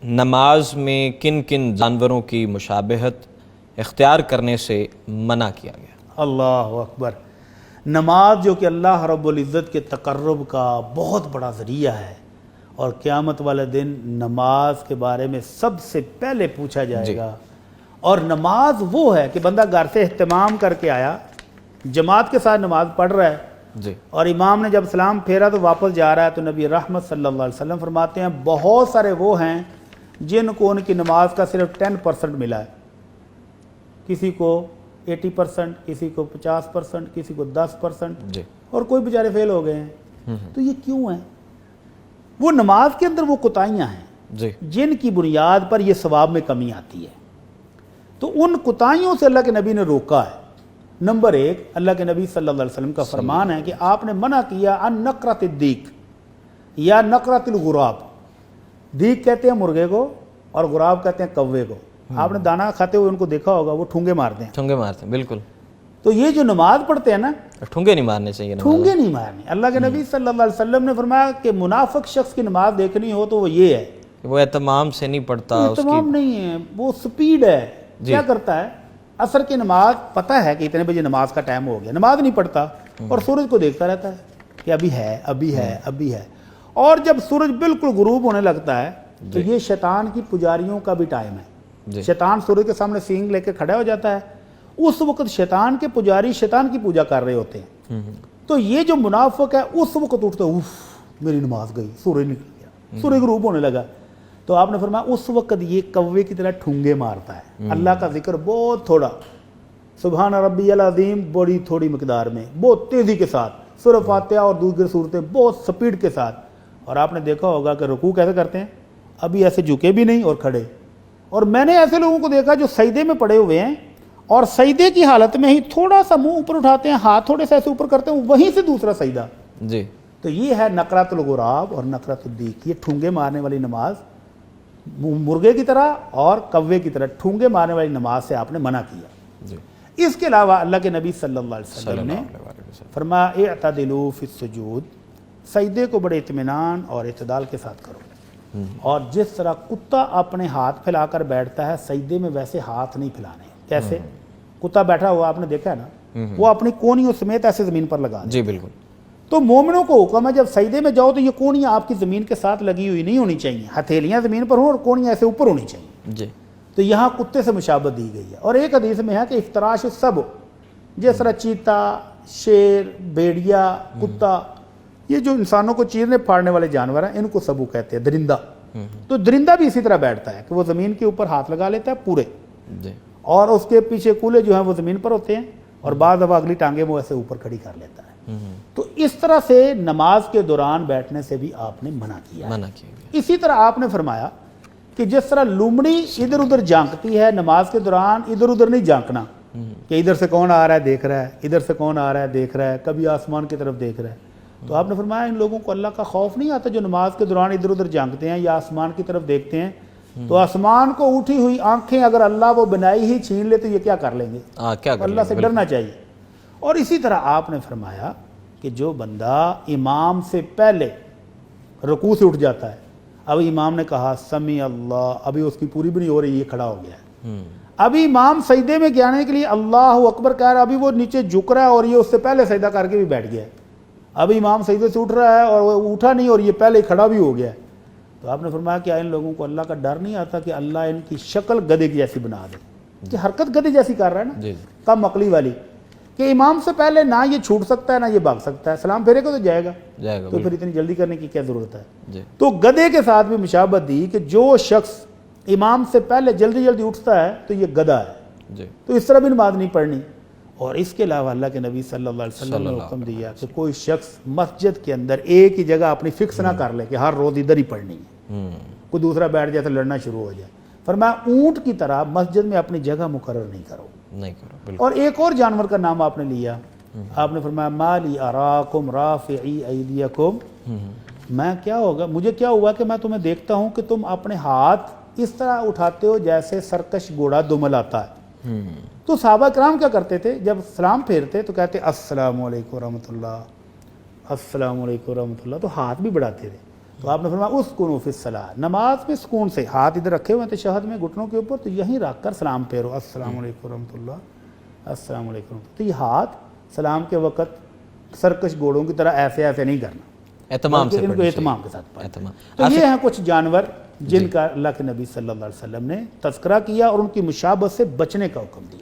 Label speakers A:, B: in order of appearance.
A: نماز میں کن کن جانوروں کی مشابہت اختیار کرنے سے منع کیا گیا؟
B: اللہ اکبر۔ نماز جو کہ اللہ رب العزت کے تقرب کا بہت بڑا ذریعہ ہے، اور قیامت والے دن نماز کے بارے میں سب سے پہلے پوچھا جائے گا۔ اور نماز وہ ہے کہ بندہ گھر سے اہتمام کر کے آیا، جماعت کے ساتھ نماز پڑھ رہا ہے، اور امام نے جب سلام پھیرا تو واپس جا رہا ہے، تو نبی رحمت صلی اللہ علیہ وسلم فرماتے ہیں بہت سارے وہ ہیں جن کو ان کی نماز کا صرف 10% ملا ہے، کسی کو 80%، کسی کو 50%، کسی کو 10%، اور کوئی بیچارے فیل ہو گئے ہیں۔ تو یہ کیوں ہے؟ وہ نماز کے اندر وہ کوتاہیاں ہیں جن کی بنیاد پر یہ ثواب میں کمی آتی ہے، تو ان کوتاہیوں سے اللہ کے نبی نے روکا ہے۔ نمبر 1، اللہ کے نبی صلی اللہ علیہ وسلم کا فرمان ہے کہ آپ نے منع کیا ان نقرۃ الدیک یا نقرۃ الغراب۔ دیک کہتے ہیں مرغے کو اور غراب کہتے ہیں کوے کو۔ آپ نے دانا کھاتے ہوئے ان کو دیکھا ہوگا، وہ ٹھونگے مارتے ہیں۔
A: ٹھونگے مارتے ہیں، بالکل۔
B: تو یہ جو نماز پڑھتے ہیں نا،
A: ٹھونگے نہیں مارنے چاہیے،
B: ٹھونگے نہیں مارنے۔ اللہ کے نبی صلی اللہ علیہ وسلم نے فرمایا کہ منافق شخص کی نماز دیکھنی ہو تو وہ یہ ہے،
A: وہ اہتمام سے نہیں پڑھتا،
B: اہتمام نہیں ہے، وہ سپیڈ ہے۔ کیا کرتا ہے؟ عصر کی نماز پتہ ہے کہ اتنے بجے نماز کا ٹائم ہو گیا، نماز نہیں پڑھتا، اور سورج کو دیکھتا رہتا ہے کہ ابھی ہے، ابھی ہے، ابھی ہے۔ اور جب سورج بالکل غروب ہونے لگتا ہے تو یہ شیطان کی پجاریوں کا بھی ٹائم ہے۔ شیطان سورج کے سامنے سینگ لے کے کھڑا ہو جاتا ہے، اس وقت شیطان کے پجاری شیطان کی پوجا کر رہے ہوتے ہیں۔ تو یہ جو منافق ہے اس وقت اٹھتا ہے، اوف میری نماز گئی، سورج نکل گیا، سورج غروب ہونے لگا۔ تو آپ نے فرمایا اس وقت یہ کوے کی طرح ٹھونگے مارتا ہے، اللہ کا ذکر بہت تھوڑا، سبحان ربی العظیم بڑی تھوڑی مقدار میں، بہت تیزی کے ساتھ، سورہ فاتحہ اور دوسری صورتیں بہت سپیڈ کے ساتھ۔ اور آپ نے دیکھا ہوگا کہ رکوع کیسے کرتے ہیں، ابھی ایسے جھکے بھی نہیں اور کھڑے۔ اور میں نے ایسے لوگوں کو دیکھا جو سجدے میں پڑے ہوئے ہیں اور سجدے کی حالت میں ہی تھوڑا سا منہ اوپر اٹھاتے ہیں، ہاتھ تھوڑے سے ایسے اوپر کرتے ہیں، وہیں سے دوسرا سجدہ۔ تو یہ ہے نقرۃ الغراب اور نقرۃ الدیک، یہ ٹھونگے مارنے والی نماز، مرغے کی طرح اور کوے کی طرح ٹھونگے مارنے والی نماز سے آپ نے منع کیا۔ اس کے علاوہ اللہ کے نبی صلی اللہ علیہ وسلم نے فرمایا اعتدلوا فی السجود، سجدے کو بڑے اطمینان اور اعتدال کے ساتھ کرو، اور جس طرح کتا اپنے ہاتھ پھیلا کر بیٹھتا ہے سجدے میں، ویسے ہاتھ نہیں پھیلانے۔ کیسے؟ کتا بیٹھا ہوا آپ نے دیکھا ہے نا، وہ اپنی کونیوں سمیت ایسے زمین پر لگا دے۔
A: بالکل۔
B: تو مومنوں کو حکم ہے جب سجدے میں جاؤ تو یہ کونیاں آپ کی زمین کے ساتھ لگی ہوئی نہیں ہونی چاہیے، ہتھیلیاں زمین پر ہوں اور کونیاں ایسے اوپر ہونی چاہیے۔ تو یہاں کتے سے مشابہت دی گئی ہے۔ اور ایک حدیث میں ہے کہ افتراش السبع، جس طرح چیتا، شیر، بھیڑیا، کتا، یہ جو انسانوں کو چیرنے پھاڑنے والے جانور ہیں، ان کو سبو کہتے ہیں، درندہ۔ تو درندہ بھی اسی طرح بیٹھتا ہے کہ وہ زمین کے اوپر ہاتھ لگا لیتا ہے پورے، اور اس کے پیچھے کولے جو ہیں وہ زمین پر ہوتے ہیں، اور بعض دفعہ اگلی ٹانگیں وہ ایسے اوپر کھڑی کر لیتا ہے۔ تو اس طرح سے نماز کے دوران بیٹھنے سے بھی آپ نے منع کیا۔ اسی طرح آپ نے فرمایا کہ جس طرح لومڑی ادھر ادھر جھانکتی ہے، نماز کے دوران ادھر ادھر نہیں جھانکنا کہ ادھر سے کون آ رہا ہے دیکھ رہا ہے، ادھر سے کون آ رہا ہے دیکھ رہا ہے، کبھی آسمان کی طرف دیکھ رہا ہے۔ تو آپ نے فرمایا ان لوگوں کو اللہ کا خوف نہیں آتا جو نماز کے دوران ادھر ادھر جھانکتے ہیں یا آسمان کی طرف دیکھتے ہیں؟ تو آسمان کو اٹھی ہوئی آنکھیں اگر اللہ وہ بنائی ہی چھین لے تو یہ کیا کر لیں گے؟ اللہ سے ڈرنا چاہیے۔ اور اسی طرح آپ نے فرمایا کہ جو بندہ امام سے پہلے رکوع سے اٹھ جاتا ہے، اب امام نے کہا سمی اللہ، ابھی اس کی پوری بھی نہیں ہو رہی، یہ کھڑا ہو گیا ہے، ابھی امام سجدے میں جانے کے لیے اللہ اکبر کہہ رہا ہے، ابھی وہ نیچے جھک رہا ہے اور یہ اس سے پہلے سجدہ کر کے بھی بیٹھ گیا ہے، ابھی امام سجدے سے اٹھ رہا ہے اور وہ اٹھا نہیں اور یہ پہلے کھڑا بھی ہو گیا ہے۔ تو آپ نے فرمایا کہ ان لوگوں کو اللہ کا ڈر نہیں آتا کہ اللہ ان کی شکل گدھے کی جیسی بنا دے، کہ حرکت گدھے جیسی کر رہا ہے نا، کم عقلی والی، کہ امام سے پہلے نہ یہ چھوٹ سکتا ہے نہ یہ بھاگ سکتا ہے، سلام پھیرے گا تو جائے گا، تو پھر اتنی جلدی کرنے کی کیا ضرورت ہے؟ تو گدھے کے ساتھ بھی مشابہت دی کہ جو شخص امام سے پہلے جلدی جلدی اٹھتا ہے تو یہ گدھا ہے، تو اس طرح بھی نماز نہیں پڑھنی۔ اور اس کے علاوہ اللہ کے نبی صلی اللہ علیہ وسلم نے حکم دیا کہ کوئی شخص مسجد کے اندر ایک ہی جگہ اپنی فکس نہ کر لے کہ ہر روز ادھر ہی پڑھنی ہے، کوئی دوسرا بیٹھ جائے تو لڑنا شروع ہو جائے۔ فرمایا اونٹ کی طرح مسجد میں اپنی جگہ مقرر نہیں کرو۔ اور ایک اور جانور کا نام آپ نے لیا، آپ نے فرمایا مالی اراکم رافعی ایدیکم، میں کیا ہوگا، مجھے کیا ہوا کہ میں تمہیں دیکھتا ہوں کہ تم اپنے ہاتھ اس طرح اٹھاتے ہو جیسے سرکش گھوڑا دمل آتا ہے۔ تو صحابہ کرام کیا کرتے تھے، جب سلام پھیرتے تو کہتے السلام علیکم ورحمۃ اللہ، السلام علیکم ورحمۃ اللہ، تو ہاتھ بھی بڑھاتے تھے۔ تو آپ نے فرمایا اسکنوا فی الصلاۃ، نماز میں سکون سے، ہاتھ ادھر رکھے ہوئے ہیں تشہد میں گھٹنوں کے اوپر، تو یہیں رکھ کر سلام پھیرو، السلام علیکم ورحمۃ اللہ، السلام علیکم ورحمۃ اللہ۔ تو یہ ہاتھ سلام کے وقت سرکش گھوڑوں کی طرح ایسے ایسے نہیں کرنا،
A: اہتمام سے
B: ان کو
A: پڑھنی
B: اہتمام کے ساتھ پڑھنا۔
A: اہتمام۔
B: تو یہ ہیں کچھ جانور جن کا اللہ کے نبی صلی اللہ علیہ وسلم نے تذکرہ کیا اور ان کی مشابہت سے بچنے کا حکم دیا۔